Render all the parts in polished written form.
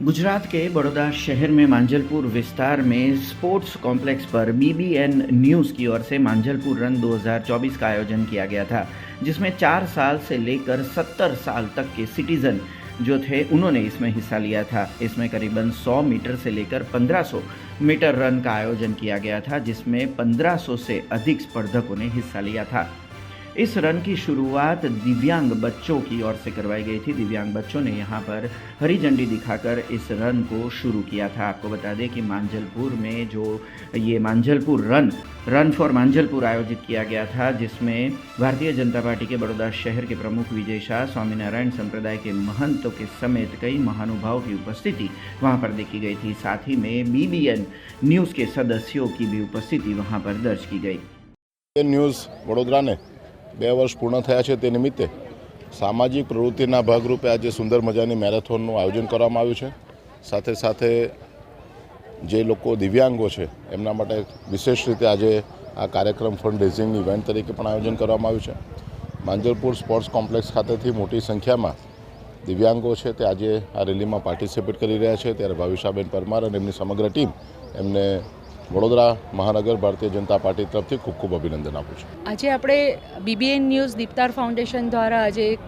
गुजरात के बड़ौदा शहर में मांजलपुर विस्तार में स्पोर्ट्स कॉम्प्लेक्स पर बीबीएन न्यूज़ की ओर से मांजलपुर रन 2024 का आयोजन किया गया था, जिसमें 4 साल से लेकर 70 साल तक के सिटीजन जो थे उन्होंने इसमें हिस्सा लिया था। इसमें करीबन 100 मीटर से लेकर 1500 मीटर रन का आयोजन किया गया था, जिसमें 1500 से अधिक स्पर्धकों ने हिस्सा लिया था। इस रन की शुरुआत दिव्यांग बच्चों की ओर से करवाई गई थी। दिव्यांग बच्चों ने यहां पर हरी झंडी दिखाकर इस रन को शुरू किया था। आपको बता दें कि मांजलपुर में जो ये मांजलपुर रन फॉर मांजलपुर आयोजित किया गया था, जिसमें भारतीय जनता पार्टी के बड़ौदा शहर के प्रमुख विजय शाह, स्वामीनारायण संप्रदाय के महंतों के समेत कई महानुभावों की उपस्थिति वहां पर देखी गई थी। साथ ही में बीबीएन न्यूज़ के सदस्यों की भी उपस्थिति वहां पर दर्ज की गई। न्यूज़ वडोदरा ने 2 વર્ષ પૂર્ણ થયા છે તે નિમિત્તે સામાજિક પ્રવૃત્તિના ભાગરૂપે આજે સુંદર મજાની મેરેથોનનું આયોજન કરવામાં આવ્યું છે। સાથે સાથે જે લોકો દિવ્યાંગો છે એમના માટે વિશેષ રીતે આજે આ કાર્યક્રમ ફંડ રેઝિંગ ઇવેન્ટ તરીકે પણ આયોજન કરવામાં આવ્યું છે। માંજલપુર સ્પોર્ટ્સ કોમ્પ્લેક્સ ખાતેથી મોટી સંખ્યામાં દિવ્યાંગો છે તે આજે આ રેલીમાં પાર્ટિસિપેટ કરી રહ્યા છે, ત્યારે ભાવિશાબેન પરમાર અને એમની સમગ્ર ટીમ એમને વડોદરા મહાનગર ભારતીય જનતા પાર્ટી તરફથી ખૂબ ખૂબ અભિનંદન આપું છું। આજે આપણે બીબીએન ન્યૂઝ દીપતાર ફાઉન્ડેશન દ્વારા આજે એક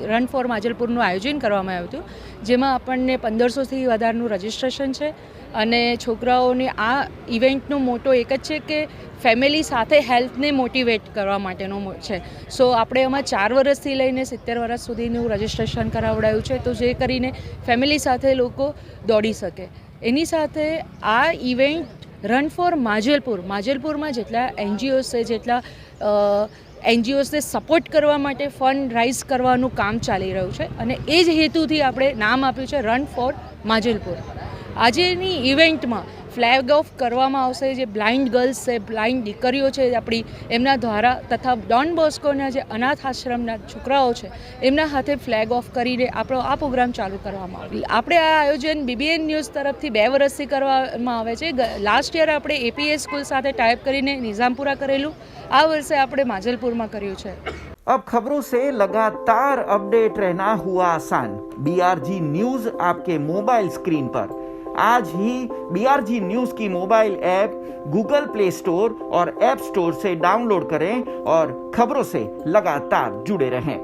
રન ફોર માજલપુરનું આયોજન કરવામાં આવ્યું હતું, જેમાં આપણને 1500થી વધારેનું રજિસ્ટ્રેશન છે અને છોકરાઓને આ ઇવેન્ટનો મોટો એક જ છે કે ફેમિલી સાથે હેલ્થને મોટિવેટ કરવા માટેનો છે। સો આપણે એમાં 4 વર્ષથી લઈને 70 વર્ષ સુધીનું રજિસ્ટ્રેશન કરાવડાયું છે, તો જે કરીને ફેમિલી સાથે લોકો દોડી શકે। એની સાથે આ ઇવેન્ટ રન ફોર માજલપુરમાં જેટલા એનજીઓસ છે, જેટલા એનજીઓસને સપોર્ટ કરવા માટે ફંડ રાઇઝ કરવાનું કામ ચાલી રહ્યું છે અને એ જ હેતુથી આપણે નામ આપ્યું છે રન ફોર માજલપુર। આજેની ઇવેન્ટમાં ફ્લેગ ઓફ કરવામાં આવશે। જે બ્લાઇન્ડ ગર્લ્સ છે, બ્લાઇન્ડ દીકરીઓ છે આપણી, એમના દ્વારા તથા ડોન બોસ્કોના જે અનાથ આશ્રમના છોકરાઓ છે એમના હાથે ફ્લેગ ઓફ કરીને આપણો આ પ્રોગ્રામ ચાલુ કરવામાં આવે। આપણે આ આયોજન બીબીએન ન્યૂઝ તરફથી 2 વર્ષથી કરવામાં આવે છે। લાસ્ટ યર આપણે એપીએસ સ્કૂલ સાથે ટાઈપ કરીને નિઝામપુરા કરેલું, આ વર્ષે આપણે માજલપુરમાં કર્યું છે। अब खबरों से लगातार अपडेट रहना हुआ आसान। बीआरजी न्यूज आपके मोबाइल स्क्रीन पर आज ही बीआरजी न्यूज की mobile app Google play store और ऐप स्टोर से डाउनलोड करें और खबरों से लगातार जुड़े रहें।